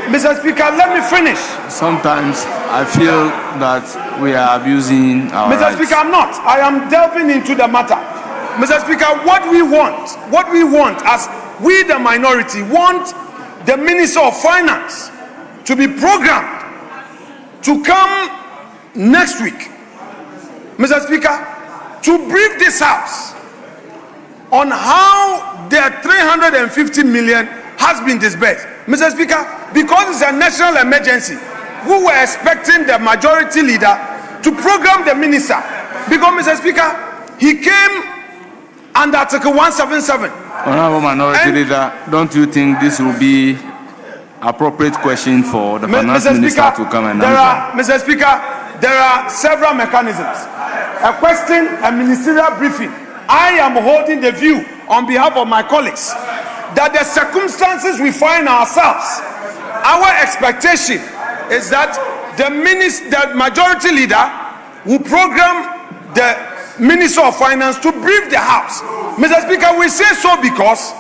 Mr. Speaker, let me finish. Sometimes I feel that we are abusing our Mr. rights. Speaker, I'm not. I am delving into the matter. Mr. Speaker, what we want as we the minority want the Minister of Finance to be programmed to come next week, Mr. Speaker, to brief this House on how the 350 million has been disbursed. Mr. Speaker, because it's a national emergency, we were expecting the majority leader to program the minister. Because, Mr. Speaker, he came under Article 177. Honorable Minority Leader, don't you think this will be appropriate question for the Finance Minister to come and answer? Mr. Speaker, there are several mechanisms. A question, a ministerial briefing. I am holding the view on behalf of my colleagues that the circumstances we find ourselves, our expectation is that the majority leader will program the Minister of Finance to brief the House. Mr. Speaker, we say so because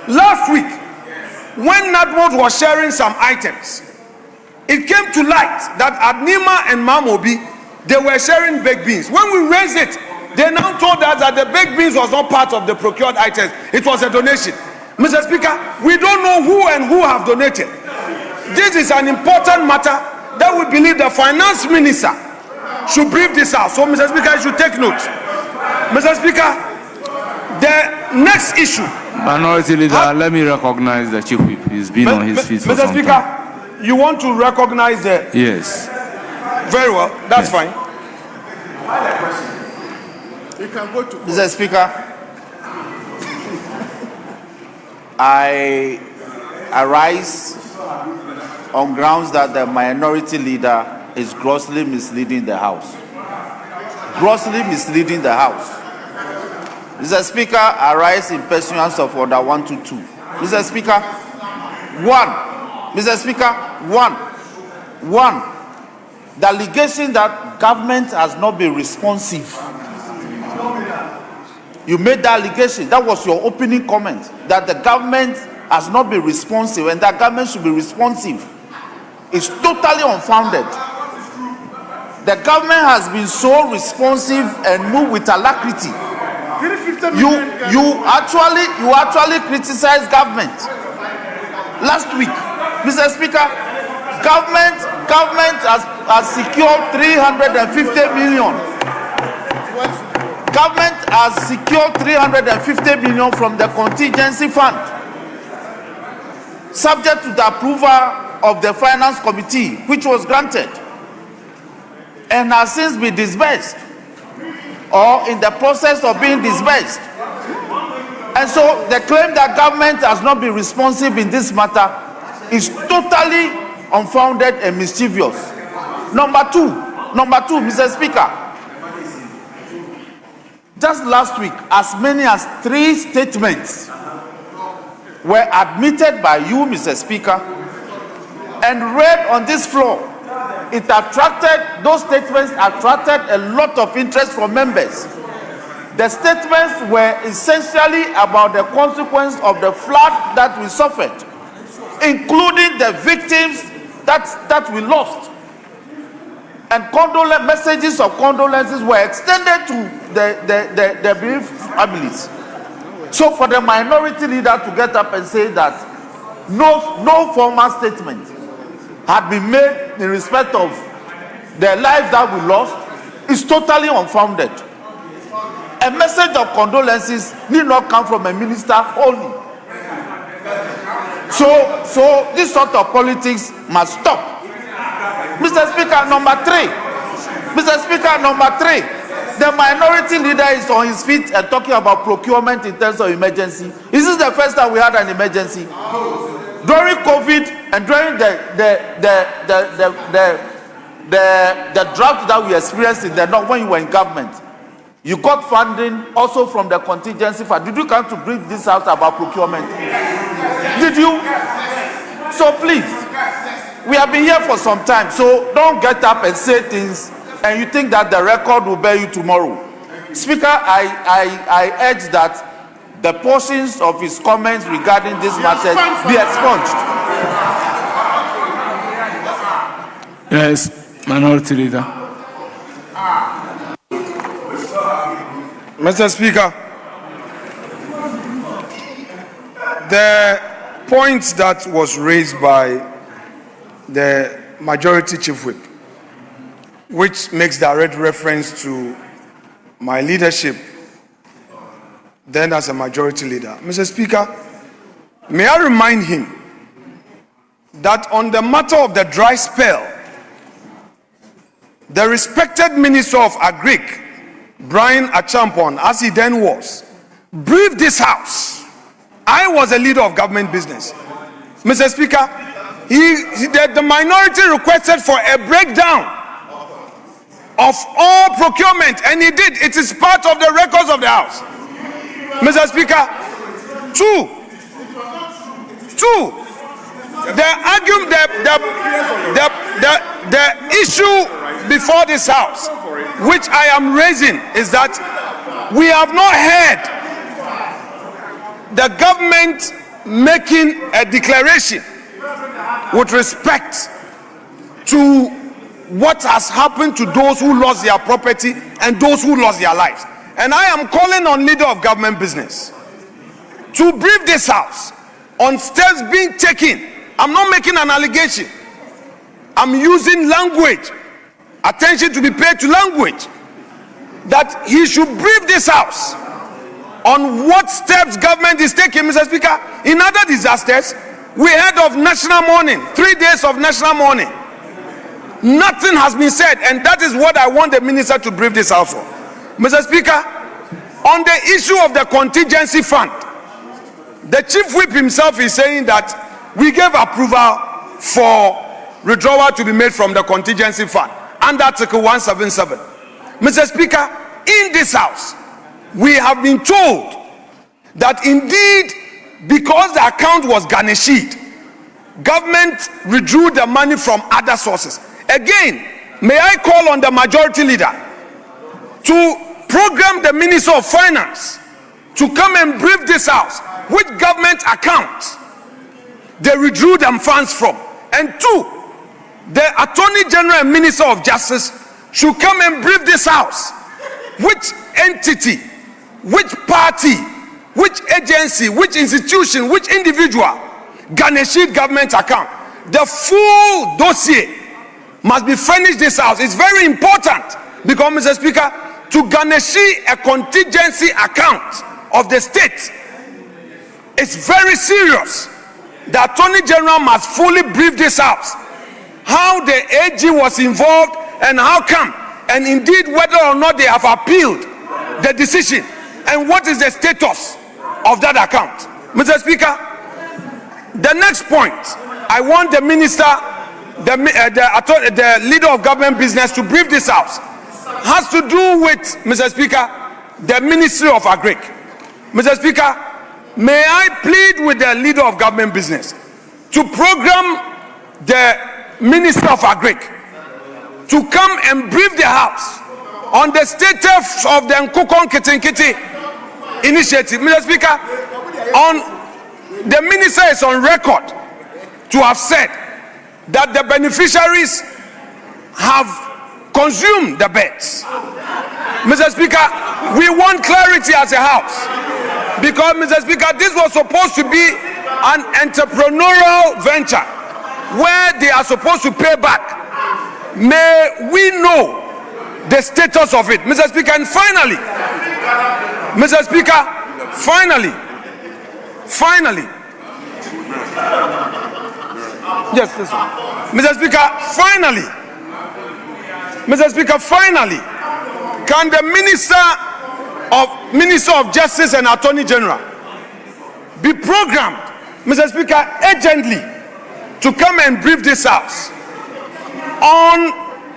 last week, when NADMOD was sharing some items, it came to light that at Nima and Mamobi, they were sharing baked beans. When we raised it, they now told us that the baked beans was not part of the procured items. It was a donation. Mr. Speaker, we don't know who and who have donated. This is an important matter that we believe the Finance Minister should brief this out. So, Mr. Speaker, you should take note. Mr. Speaker, the next issue. Minority Leader, let me recognize the Chief Whip. He's been on his feet for Mr. some Speaker, time. you want to recognize the... Yes. Very well, that's fine. You can go to... Mr. Speaker, I arise on grounds that the minority leader is grossly misleading the House. Grossly misleading the House. Mr. Speaker, I rise in pursuance of Order 122. Mr. Speaker, one, the allegation that government has not been responsive. You made that allegation. That was your opening comment, that the government has not been responsive and that government should be responsive. It's totally unfounded. The government has been so responsive and moved with alacrity. You actually criticized government last week, Mr. Speaker. Government has secured 350 million. Government has secured 350 million from the contingency fund, subject to the approval of the Finance Committee, which was granted, and has since been disbursed or in the process of being disbursed. And so the claim that government has not been responsive in this matter is totally unfounded and mischievous. Number two, Mr. Speaker, just last week, as many as 3 statements were admitted by you, Mr. Speaker, and read on this floor. Those statements attracted a lot of interest from members. The statements were essentially about the consequence of the flood that we suffered, including the victims that we lost. And messages of condolences were extended to the bereaved families. So for the minority leader to get up and say that no formal statement had been made in respect of the lives that we lost is totally unfounded. A message of condolences need not come from a minister only. So this sort of politics must stop. Mr. Speaker, number three, the minority leader is on his feet and talking about procurement in terms of emergency. Is this the first time we had an emergency? During COVID and during the drought that we experienced in the north when you were in government, you got funding also from the contingency fund. Did you come to brief this house about procurement? Did you? So please, we have been here for some time, so don't get up and say things and you think that the record will bear you tomorrow. Speaker, I urge that the portions of his comments regarding this matter be expunged. Yes, Minority Leader. Mr. Speaker, the point that was raised by the Majority Chief Whip, which makes direct reference to my leadership then as a Majority Leader. Mr. Speaker, may I remind him that on the matter of the dry spell, the respected Minister of Agric, Brian Achampon, as he then was, briefed this House. I was a leader of government business. Mr. Speaker, the minority requested for a breakdown of all procurement, and he did. It is part of the records of the House. Mr. Speaker, two, the issue before this House, which I am raising, is that we have not heard the government making a declaration with respect to what has happened to those who lost their property and those who lost their lives. And I am calling on Leader of Government Business to brief this House on steps being taken. I'm not making an allegation. I'm using language, attention to be paid to language, that he should brief this House on what steps government is taking. Mr. Speaker, in other disasters, we heard of national mourning, 3 days of national mourning. Nothing has been said, and that is what I want the minister to brief this House on. Mr. Speaker, on the issue of the contingency fund, the Chief Whip himself is saying that we gave approval for withdrawal to be made from the contingency fund under Article 177. Mr. Speaker, in this House, we have been told that indeed, because the account was garnished, government withdrew the money from other sources. Again, may I call on the Majority Leader to program the Minister of Finance to come and brief this House which government accounts they withdrew them funds from. And two, the Attorney General and Minister of Justice should come and brief this House which entity, which party, which agency, which institution, which individual garnished government account. The full dossier must be furnished this House. It's very important because, Mr. Speaker, to garnish a contingency account of the state is very serious. The Attorney General must fully brief this House how the AG was involved and how come, and indeed whether or not they have appealed the decision, and what is the status of that account. Mr. Speaker, the next point I want the minister, the Leader of Government Business to brief this House has to do with, Mr. Speaker, the Ministry of Agric. Mr. Speaker, may I plead with the Leader of Government Business to program the Minister of Agric to come and brief the House on the status of the Nkukon Kitinkiti initiative. Mr. Speaker, the minister is on record to have said that the beneficiaries have consumed the beds. Mr. Speaker, we want clarity as a House, because, Mr. Speaker, this was supposed to be an entrepreneurial venture where they are supposed to pay back. May we know the status of it, Mr. Speaker. And finally, Mr. Speaker, finally, yes, this one. Mr. Speaker, finally, can the Minister of Justice and Attorney General be programmed, Mr. Speaker, urgently to come and brief this House on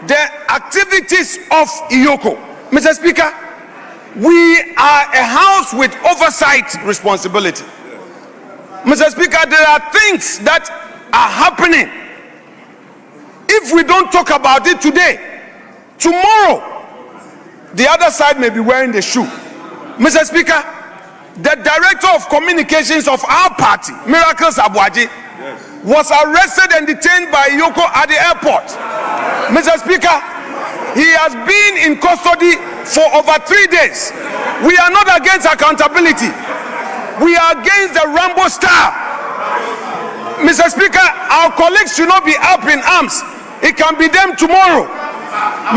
the activities of IOCO. Mr. Speaker, we are a House with oversight responsibility. Mr. Speaker, there are things that are happening. If we don't talk about it today, tomorrow, the other side may be wearing the shoe. Mr. Speaker, the Director of Communications of our party, Miracles Abuaji, was arrested and detained by Yoko at the airport. Mr. Speaker, he has been in custody for over 3 days. We are not against accountability. We are against the Rambo style. Mr. Speaker, our colleagues should not be up in arms. It can be them tomorrow.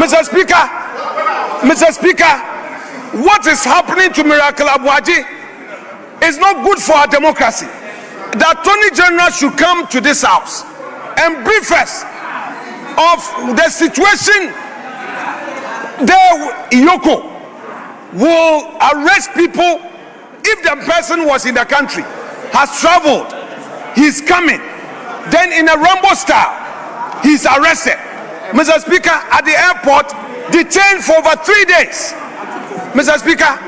Mr. Speaker, what is happening to Miracle Abuaji is not good for our democracy. The Attorney General should come to this house and brief us of the situation. There, Iyoko will arrest people if the person was in the country, has traveled, he's coming, then in a Rambo style, he's arrested. Mr. Speaker, at the airport, detained for over 3 days. Mr. Speaker,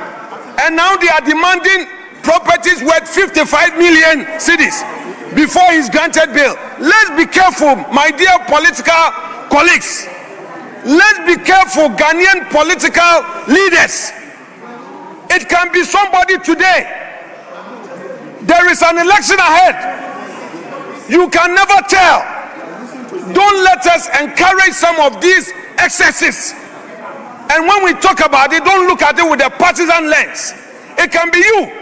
and now they are demanding properties worth 55 million cedis before he's granted bail. Let's be careful, my dear political colleagues. Let's be careful, Ghanaian political leaders. It can be somebody today. There is an election ahead. You can never tell. Don't let us encourage some of these excesses. And when we talk about it, don't look at it with a partisan lens. It can be you.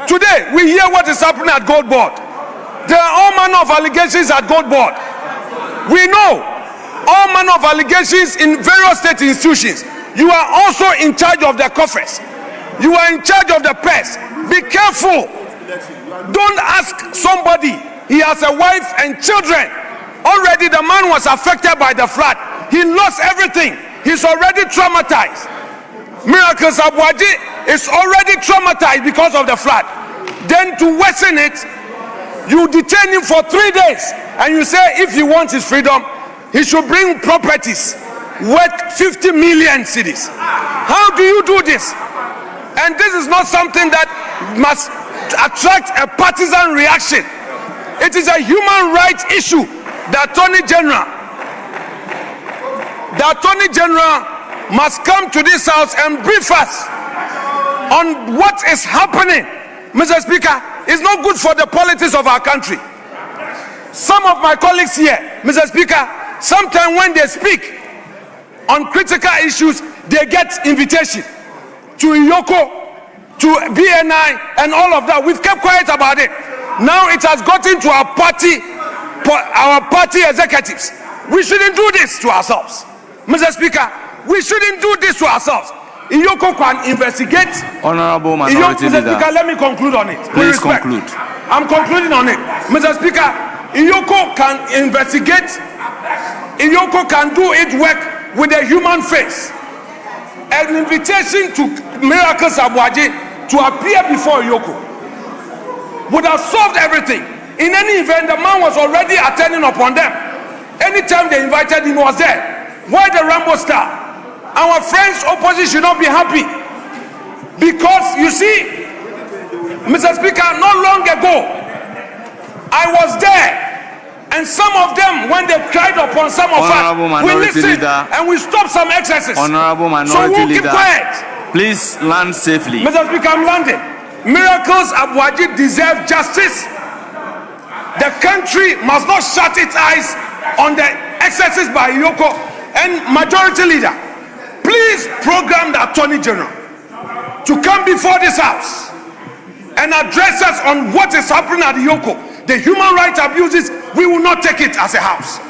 Today, we hear what is happening at Gold Board. There are all manner of allegations at Gold Board. We know all manner of allegations in various state institutions. You are also in charge of the coffers. You are in charge of the purse. Be careful. Don't ask somebody. He has a wife and children. Already the man was affected by the flood. He lost everything. He's already traumatized. Miracle Abuaji is already traumatized because of the flood. Then to worsen it, you detain him for 3 days and you say if he wants his freedom, he should bring properties worth 50 million cedis. How do you do this? And this is not something that must attract a partisan reaction. It is a human rights issue. The Attorney General must come to this house and brief us on what is happening. Mr. Speaker, it's not good for the politics of our country. Some of my colleagues here, Mr. Speaker, sometimes when they speak on critical issues, they get invitation to Iyoko, to BNI, and all of that. We've kept quiet about it. Now it has gotten to our party executives. We shouldn't do this to ourselves. Mr. Speaker, we shouldn't do this to ourselves. Iyoko can investigate. Honorable Minority Mr. Leader. Speaker, let me conclude on it. Please conclude. I'm concluding on it. Mr. Speaker, Iyoko can investigate. Iyoko can do it work with a human face. An invitation to Miracle Abuaji to appear before Iyoko would have solved everything. In any event, the man was already attending upon them. Anytime they invited him, he was there. Why the Rambo star? Our friends opposition should not be happy. Because you see, Mr. Speaker, not long ago, I was there. And some of them, when they cried upon some of us, we listened and we stopped some excesses. Honorable Minority so we'll Leader, keep quiet. please land safely. Mr. Speaker, I'm landing. Miracles Abuaji deserve justice. The country must not shut its eyes on the excesses by Iyoko. And Majority Leader, please program the Attorney General to come before this house and address us on what is happening at Iyoko. The human rights abuses, we will not take it as a house.